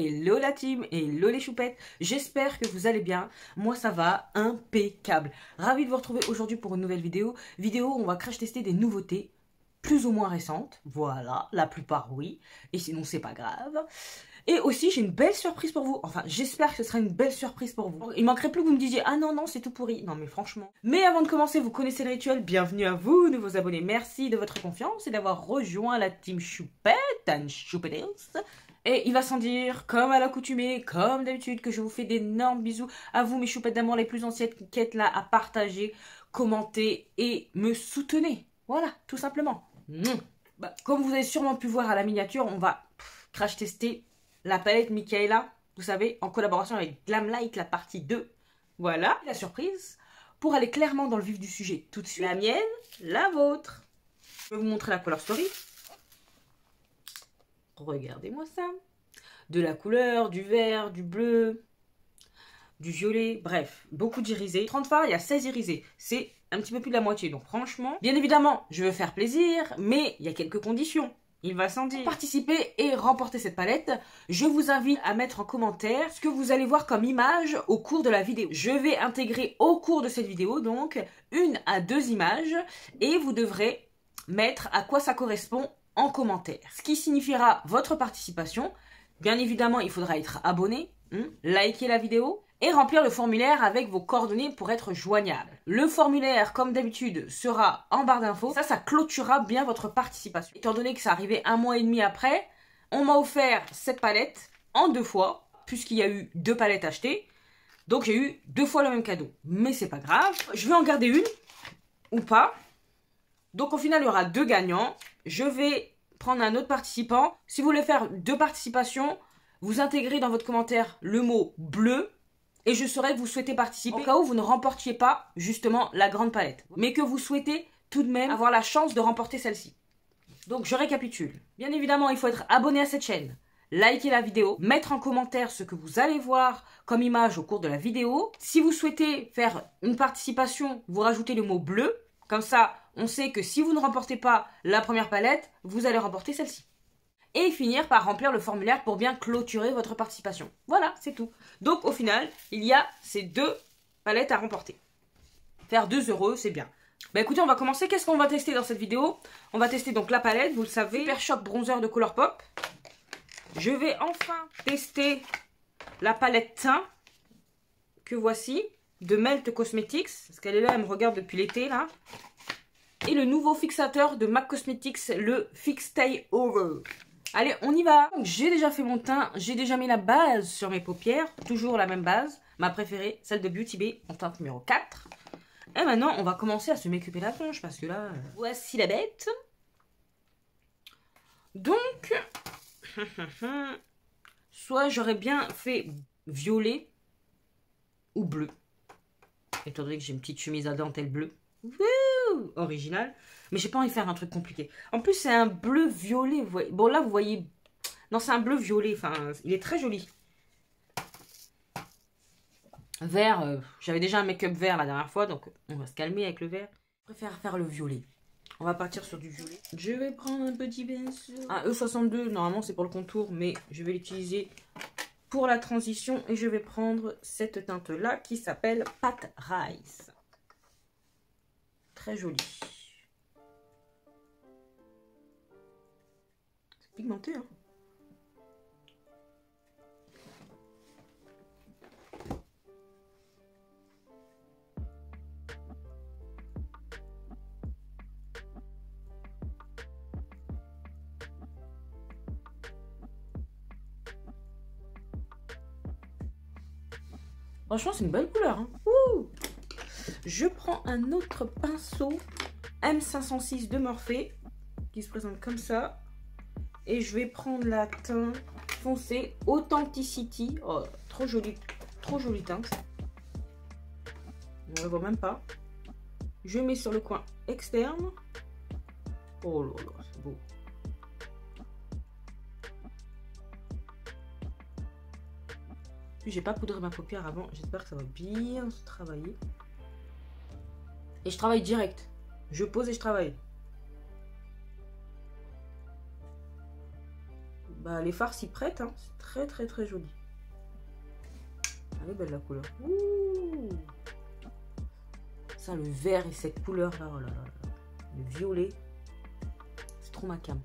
Hello la team, hello les choupettes, j'espère que vous allez bien, moi ça va impeccable. Ravi de vous retrouver aujourd'hui pour une nouvelle vidéo où on va crash tester des nouveautés plus ou moins récentes, voilà, la plupart oui, et sinon c'est pas grave. Et aussi j'ai une belle surprise pour vous, enfin j'espère que ce sera une belle surprise pour vous. Il manquerait plus que vous me disiez, ah non non c'est tout pourri, non mais franchement. Mais avant de commencer, vous connaissez le rituel, bienvenue à vous nouveaux abonnés, merci de votre confiance et d'avoir rejoint la team choupette and choupettes. Et il va sans dire, comme à l'accoutumée, comme d'habitude, que je vous fais d'énormes bisous à vous, mes choupettes d'amour les plus anciennes qui êtes là à partager, commenter et me soutenez. Voilà, tout simplement. Comme vous avez sûrement pu voir à la miniature, on va crash tester la palette Micaela, vous savez, en collaboration avec Glamlight, la partie 2. Voilà, la surprise. Pour aller clairement dans le vif du sujet tout de suite, la mienne, la vôtre. Je vais vous montrer la color story. Regardez-moi ça. De la couleur, du vert, du bleu, du violet, bref, beaucoup d'irisés. 30 fards, il y a 16 irisés. C'est un petit peu plus de la moitié, donc franchement, bien évidemment, je veux faire plaisir, mais il y a quelques conditions. Il va sans dire. Pour participer et remporter cette palette, je vous invite à mettre en commentaire ce que vous allez voir comme image au cours de la vidéo. Je vais intégrer au cours de cette vidéo, donc, 1 à 2 images, et vous devrez mettre à quoi ça correspond en commentaire. Ce qui signifiera votre participation. Bien évidemment, il faudra être abonné, liker la vidéo et remplir le formulaire avec vos coordonnées pour être joignable. Le formulaire, comme d'habitude, sera en barre d'infos. Ça clôturera bien votre participation. Étant donné que ça arrivait 1 mois et demi après, on m'a offert cette palette en 2 fois, puisqu'il y a eu 2 palettes achetées. Donc j'ai eu 2 fois le même cadeau. Mais c'est pas grave. Je vais en garder une, ou pas. Donc au final, il y aura 2 gagnants. Je vais prendre un autre participant. Si vous voulez faire 2 participations, vous intégrez dans votre commentaire le mot bleu et je saurai que vous souhaitez participer au cas où vous ne remportiez pas justement la grande palette, mais que vous souhaitez tout de même avoir la chance de remporter celle-ci. Donc je récapitule. Bien évidemment, il faut être abonné à cette chaîne, liker la vidéo, mettre en commentaire ce que vous allez voir comme image au cours de la vidéo. Si vous souhaitez faire une participation, vous rajoutez le mot bleu. Comme ça, on sait que si vous ne remportez pas la première palette, vous allez remporter celle-ci. Et finir par remplir le formulaire pour bien clôturer votre participation. Voilà, c'est tout. Donc au final, il y a ces 2 palettes à remporter. Faire 2 €, c'est bien. Bah écoutez, on va commencer. Qu'est-ce qu'on va tester dans cette vidéo? On va tester donc la palette, vous le savez, Super Shock Bronzer de Colourpop. Je vais enfin tester la palette teint que voici, de Melt Cosmetics, parce qu'elle est là, elle me regarde depuis l'été, là. Et le nouveau fixateur de MAC Cosmetics, le Fix Stay Over. Allez, on y va. J'ai déjà fait mon teint, j'ai déjà mis la base sur mes paupières, toujours la même base, ma préférée, celle de Beauty Bay, en teinte numéro 4. Et maintenant, on va commencer à se m'occuper la tronche, parce que là, voici la bête. Donc, soit j'aurais bien fait violet ou bleu. Étant donné que j'ai une petite chemise à dentelle bleue. Wouh, original. Mais j'ai pas envie de faire un truc compliqué. En plus, c'est un bleu violet. Vous voyez. Bon, là, vous voyez... Non, c'est un bleu violet. Enfin, il est très joli. Vert, j'avais déjà un make-up vert la dernière fois. Donc, on va se calmer avec le vert. Je préfère faire le violet. On va partir sur du violet. Je vais prendre un petit pinceau. Un E62, normalement, c'est pour le contour. Mais je vais l'utiliser pour la transition. Et je vais prendre cette teinte-là qui s'appelle Pat Rice. Très joli. C'est pigmenté, hein. Franchement, c'est une belle couleur, hein. Ouh. Je prends un autre pinceau M506 de Morphe qui se présente comme ça. Et je vais prendre la teinte foncée Authenticity. Oh, trop jolie teinte. On ne la voit même pas. Je mets sur le coin externe. Oh là là, c'est beau. J'ai pas poudré ma paupière avant. J'espère que ça va bien se travailler. Et je travaille direct. Je pose et je travaille. Bah, les fards s'y prêtent, hein. C'est très très très joli. Elle est belle la couleur. Ouh. Ça, le vert et cette couleur là, oh là là là. Le violet, c'est trop ma cam.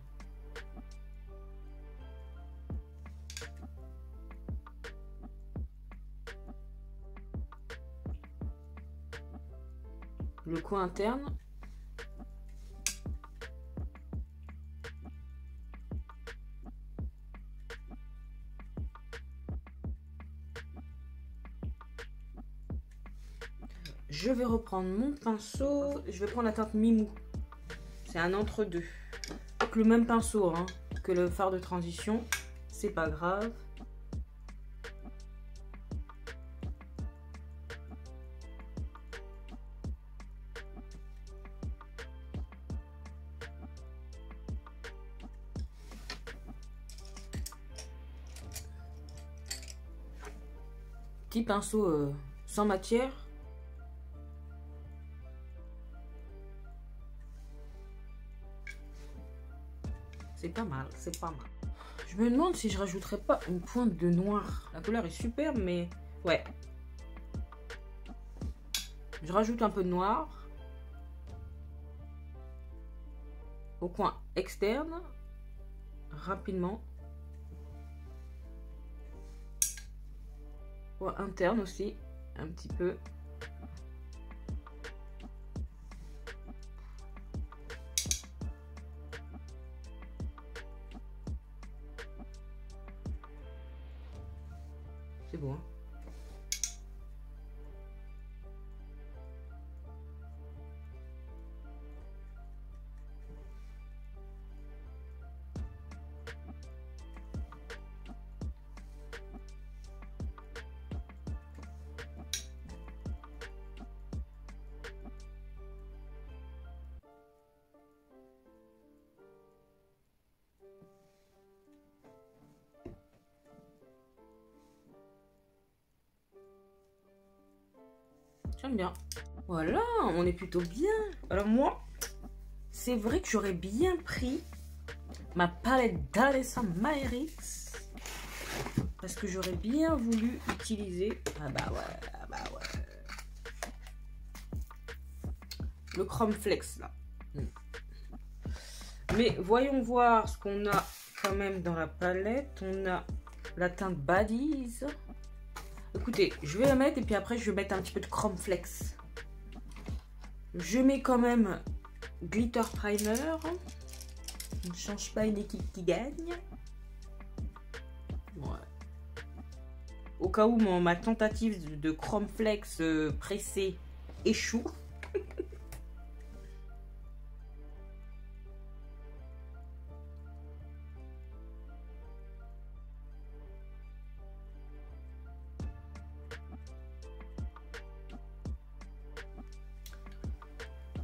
Le coin interne. Je vais reprendre mon pinceau. Je vais prendre la teinte Mimou. C'est un entre-deux. Avec le même pinceau hein, que le fard de transition. C'est pas grave. Petit pinceau sans matière. C'est pas mal, c'est pas mal. Je me demande si je rajouterais pas une pointe de noir. La couleur est superbe, mais ouais. Je rajoute un peu de noir. Au coin externe. Rapidement. Au coin interne aussi. Un petit peu. C'est bon. Hein. J'aime bien. Voilà, on est plutôt bien. Alors moi, c'est vrai que j'aurais bien pris ma palette d'Alessa Maërix. Parce que j'aurais bien voulu utiliser... Ah bah ouais. Le Chrome Flex là. Mais voyons voir ce qu'on a quand même dans la palette. On a la teinte Baddies. Écoutez, je vais la mettre et puis après je vais mettre un petit peu de Chrome Flex. Je mets quand même Glitter Primer. On ne change pas une équipe qui gagne. Ouais. Au cas où ma tentative de Chrome Flex pressé échoue.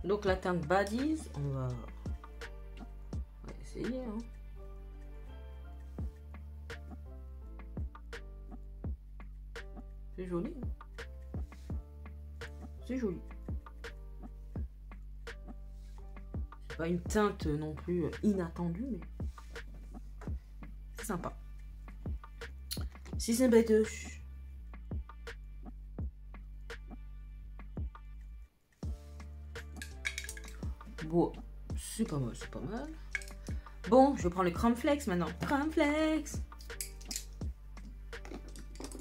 Donc la teinte Baddies, on va essayer. Hein. C'est joli. Hein. C'est joli. C'est pas une teinte non plus inattendue, mais c'est sympa. Si c'est bête. Bon, c'est pas mal, c'est pas mal. Bon, je prends le Chrome Flex maintenant. Chrome Flex.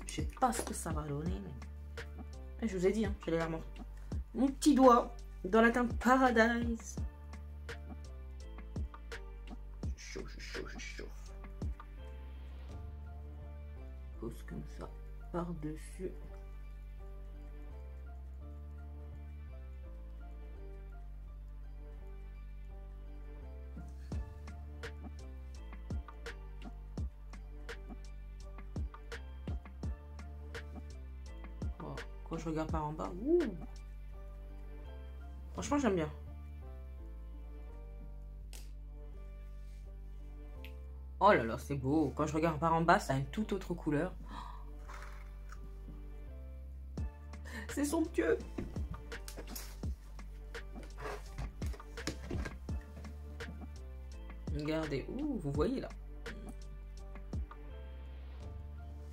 Je sais pas ce que ça va donner, mais... Je vous ai dit, hein, j'allais la montrer. Mon petit doigt dans la teinte Paradise. Je chauffe. Pose comme ça, par-dessus. Quand je regarde par en bas, ouh. Franchement, j'aime bien. Oh là là, c'est beau. Quand je regarde par en bas, ça a une toute autre couleur. C'est somptueux. Regardez, ouh, vous voyez là.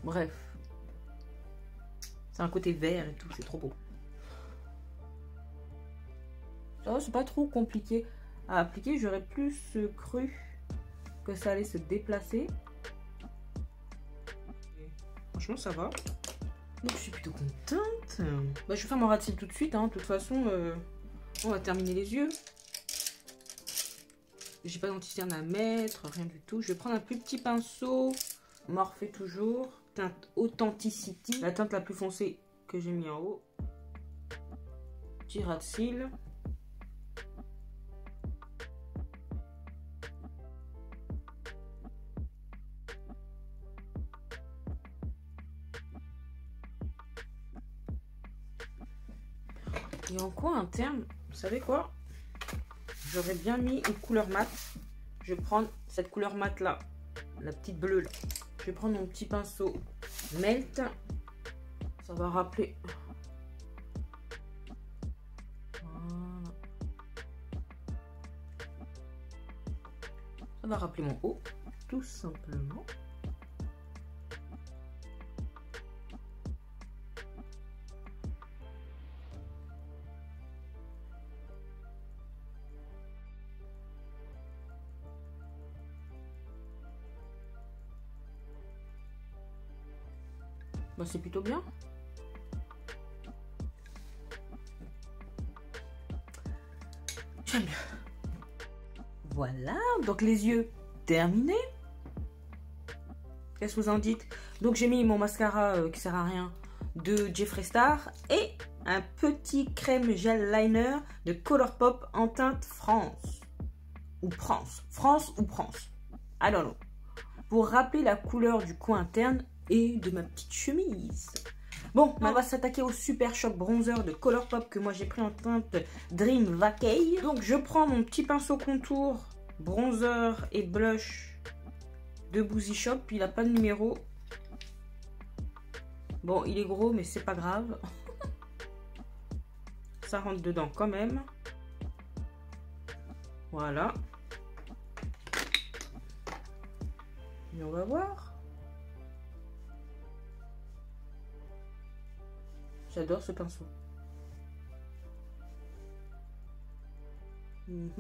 Bref. C'est un côté vert et tout, c'est trop beau. Ça, c'est pas trop compliqué à appliquer. J'aurais plus cru que ça allait se déplacer. Franchement, ça va. Donc, je suis plutôt contente. Bah, je vais faire mon ras de cils tout de suite. Hein. De toute façon, on va terminer les yeux. J'ai pas d'anti-cerne à mettre, rien du tout. Je vais prendre un plus petit pinceau. Morphe toujours. Teinte Authenticity. La teinte la plus foncée que j'ai mis en haut. Petit ras de cils. Et en coin interne, vous savez quoi? J'aurais bien mis une couleur mat. Je vais prendre cette couleur mat là, la petite bleue là. Je vais prendre mon petit pinceau Melt. Ça va rappeler. Voilà. Ça va rappeler mon haut, tout simplement. Bah, c'est plutôt bien. J'aime bien. Voilà, donc les yeux terminés. Qu'est-ce que vous en dites? Donc j'ai mis mon mascara qui sert à rien de Jeffree Star et un petit crème gel liner de Colourpop en teinte France. Ou France. France ou France. I don't know. Pour rappeler la couleur du coin interne et de ma petite chemise. Bon, on va s'attaquer au Super Shock Bronzer de Colourpop que moi j'ai pris en teinte Dream Vacay. Donc je prends mon petit pinceau contour, bronzer et blush de Boozy Shop. Il n'a pas de numéro. Bon, il est gros mais c'est pas grave. Ça rentre dedans quand même. Voilà. Et on va voir. J'adore ce pinceau. Il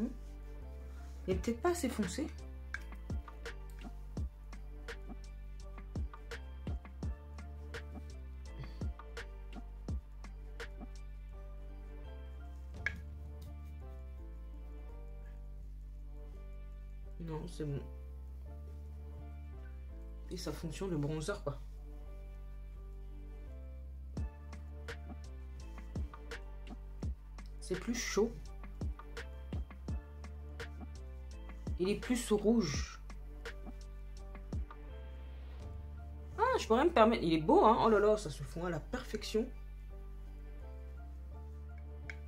est peut-être pas assez foncé. Non, c'est bon. Et sa fonction de bronzer, quoi. C'est plus chaud. Il est plus rouge. Ah, je pourrais me permettre... Il est beau, hein. Oh là là, ça se fond à la perfection.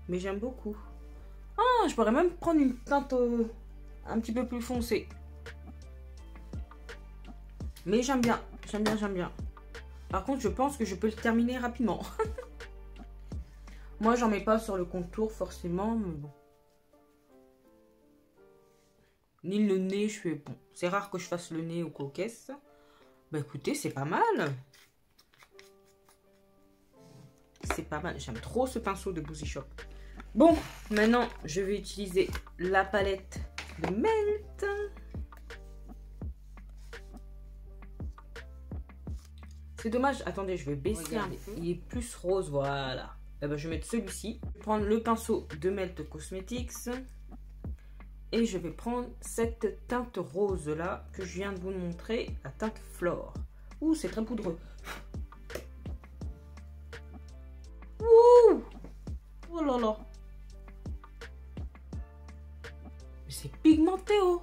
Mais j'aime beaucoup. Ah, je pourrais même prendre une teinte un petit peu plus foncée. Mais j'aime bien. J'aime bien, j'aime bien. Par contre, je pense que je peux le terminer rapidement. Moi, j'en mets pas sur le contour forcément, mais bon. Ni le nez, je fais bon. C'est rare que je fasse le nez aux coquesses. Bah écoutez, c'est pas mal. C'est pas mal. J'aime trop ce pinceau de Boozy Shop. Bon, maintenant, je vais utiliser la palette de Melt. C'est dommage. Attendez, je vais baisser un peu. Il est plus rose, voilà. Eh ben, je vais mettre celui-ci. Je vais prendre le pinceau de Melt Cosmetics. Et je vais prendre cette teinte rose là que je viens de vous montrer, la teinte Flore. Ouh, c'est très poudreux. Ouh, oh là là. Mais c'est pigmenté, oh.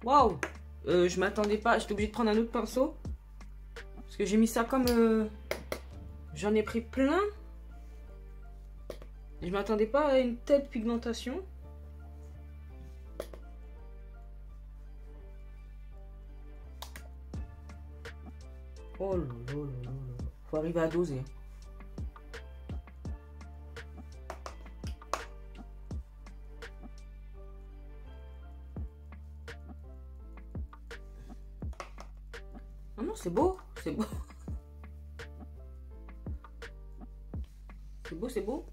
Waouh. Je m'attendais pas. J'étais obligée de prendre un autre pinceau. Parce que j'ai mis ça comme... J'en ai pris plein. Je m'attendais pas à une telle pigmentation. Oh là là là là. Faut arriver à doser. Oh non, c'est beau, c'est beau. C'est beau, c'est beau.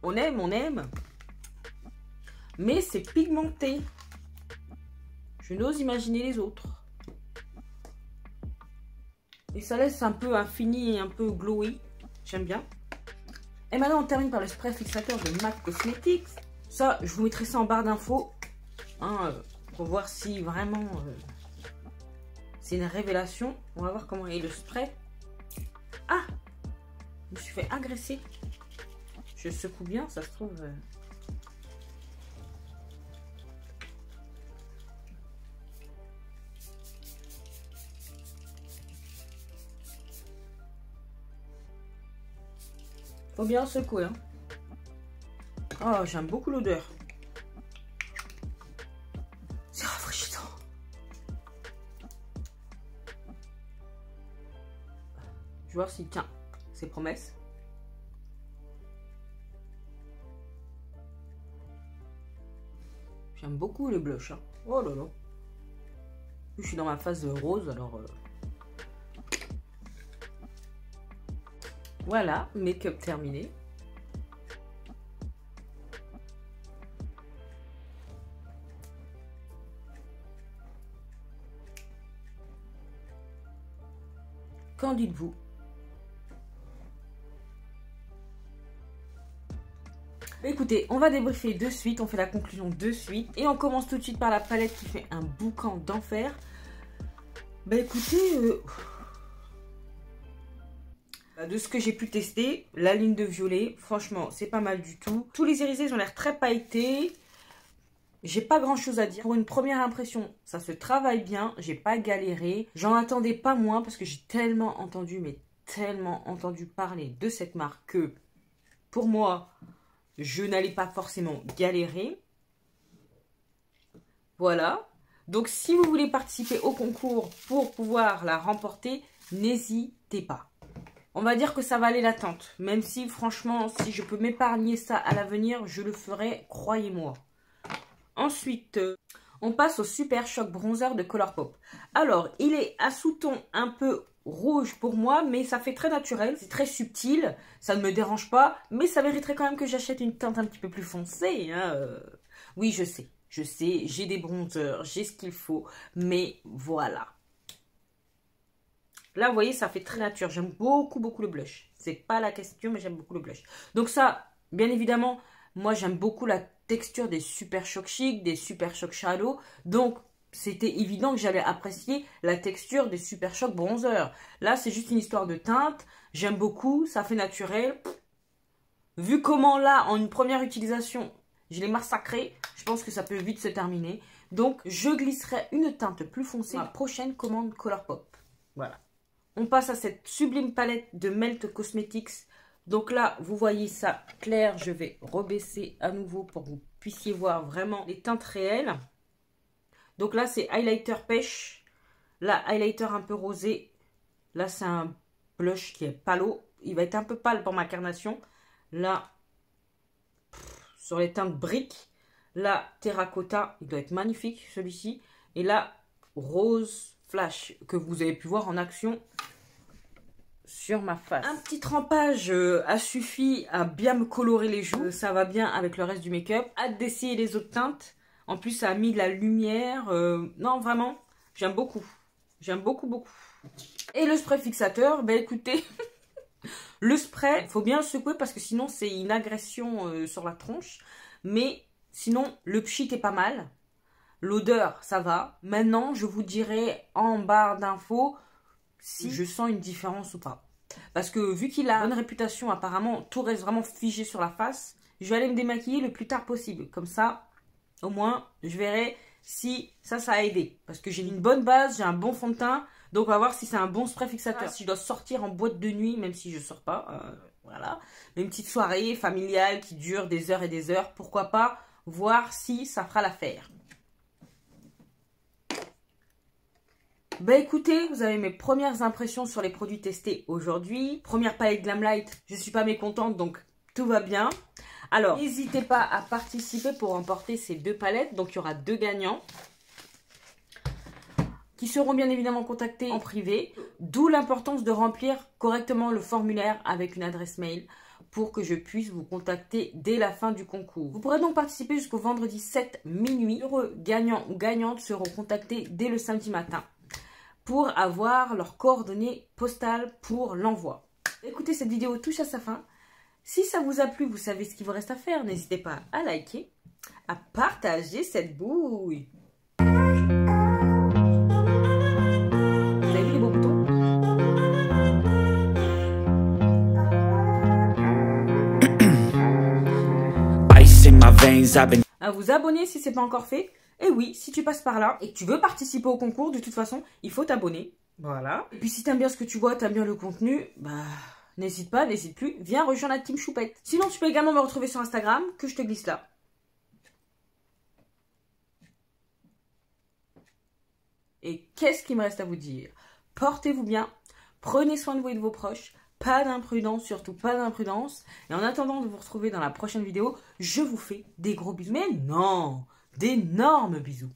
On aime, on aime. Mais c'est pigmenté. Je n'ose imaginer les autres. Et ça laisse un peu infini et un peu glowy. J'aime bien. Et maintenant, on termine par le spray fixateur de MAC Cosmetics. Ça, je vous mettrai ça en barre d'infos. Hein, pour voir si vraiment c'est une révélation. On va voir comment est le spray. Ah! Je me suis fait agresser. Je secoue bien, ça se trouve. Faut bien secouer. Hein. Oh, j'aime beaucoup l'odeur. C'est rafraîchissant. Je vais voir s'il tient ses promesses. J'aime beaucoup le blush. Hein. Oh là là. Je suis dans ma phase rose, alors... Voilà, make-up terminé. Qu'en dites-vous? Écoutez, on va débriefer de suite, on fait la conclusion de suite. Et on commence tout de suite par la palette qui fait un boucan d'enfer. Bah écoutez... de ce que j'ai pu tester, la ligne de violet, franchement, c'est pas mal du tout. Tous les irisés ont l'air très pailletés. J'ai pas grand chose à dire. Pour une première impression, ça se travaille bien. J'ai pas galéré. J'en attendais pas moins parce que j'ai tellement entendu, mais tellement entendu parler de cette marque que pour moi, je n'allais pas forcément galérer. Voilà. Donc, si vous voulez participer au concours pour pouvoir la remporter, n'hésitez pas. On va dire que ça valait l'attente. Même si, franchement, si je peux m'épargner ça à l'avenir, je le ferai, croyez-moi. Ensuite, on passe au Super Shock Bronzer de Colourpop. Alors, il est à sous-ton un peu rouge pour moi, mais ça fait très naturel. C'est très subtil, ça ne me dérange pas, mais ça mériterait quand même que j'achète une teinte un petit peu plus foncée. Hein. Oui, je sais, j'ai des bronzers, j'ai ce qu'il faut, mais voilà. Là, vous voyez, ça fait très nature. J'aime beaucoup, beaucoup le blush. C'est pas la question, mais j'aime beaucoup le blush. Donc ça, bien évidemment, moi, j'aime beaucoup la texture des Super Shock Chic, des Super Shock Shadow. Donc, c'était évident que j'allais apprécier la texture des Super Shock Bronzer. Là, c'est juste une histoire de teinte. J'aime beaucoup, ça fait naturel. Vu comment là, en une première utilisation, je l'ai massacré, je pense que ça peut vite se terminer. Donc, je glisserai une teinte plus foncée à la prochaine commande Colourpop. Voilà. On passe à cette sublime palette de Melt Cosmetics. Donc là, vous voyez ça clair. Je vais rebaisser à nouveau pour que vous puissiez voir vraiment les teintes réelles. Donc là, c'est highlighter pêche. Là, highlighter un peu rosé. Là, c'est un blush qui est palo. Il va être un peu pâle pour ma carnation. Là, sur les teintes briques. Là, terracotta. Il doit être magnifique, celui-ci. Et là, rose flash que vous avez pu voir en action sur ma face. Un petit trempage a suffi à bien me colorer les joues. Ça va bien avec le reste du make-up. Hâte d'essayer les autres teintes. En plus, ça a mis de la lumière. Non, vraiment, j'aime beaucoup. J'aime beaucoup, beaucoup. Et le spray fixateur, ben écoutez, le spray, il faut bien le secouer parce que sinon, c'est une agression sur la tronche. Mais sinon, le pchit est pas mal. L'odeur, ça va. Maintenant, je vous dirai en barre d'infos si je sens une différence ou pas. Parce que vu qu'il a une bonne réputation, apparemment, tout reste vraiment figé sur la face. Je vais aller me démaquiller le plus tard possible. Comme ça, au moins, je verrai si ça a aidé. Parce que j'ai une bonne base, j'ai un bon fond de teint. Donc, on va voir si c'est un bon spray fixateur. Si je dois sortir en boîte de nuit, même si je ne sors pas. Voilà. Une petite soirée familiale qui dure des heures et des heures. Pourquoi pas voir si ça fera l'affaire. Bah écoutez, vous avez mes premières impressions sur les produits testés aujourd'hui. Première palette Glamlight, je suis pas mécontente, donc tout va bien. Alors, n'hésitez pas à participer pour remporter ces deux palettes. Donc, il y aura deux gagnants. qui seront bien évidemment contactés en privé, d'où l'importance de remplir correctement le formulaire avec une adresse mail pour que je puisse vous contacter dès la fin du concours. Vous pourrez donc participer jusqu'au vendredi 7 minuit. Heureux gagnants ou gagnantes seront contactés dès le samedi matin pour avoir leurs coordonnées postales pour l'envoi. Écoutez, cette vidéo touche à sa fin. Si ça vous a plu, vous savez ce qu'il vous reste à faire. N'hésitez pas à liker, à partager cette bouille. Vous avez vu les beaux boutons? À vous abonner si ce n'est pas encore fait. Et oui, si tu passes par là et que tu veux participer au concours, de toute façon, il faut t'abonner. Voilà. Et puis si t'aimes bien ce que tu vois, t'aimes bien le contenu, bah n'hésite pas, n'hésite plus, viens rejoindre la team Choupette. Sinon, tu peux également me retrouver sur Instagram, que je te glisse là. Et qu'est-ce qu'il me reste à vous dire? Portez-vous bien, prenez soin de vous et de vos proches, pas d'imprudence, surtout pas d'imprudence. Et en attendant de vous retrouver dans la prochaine vidéo, je vous fais des gros bisous. Mais non, d'énormes bisous.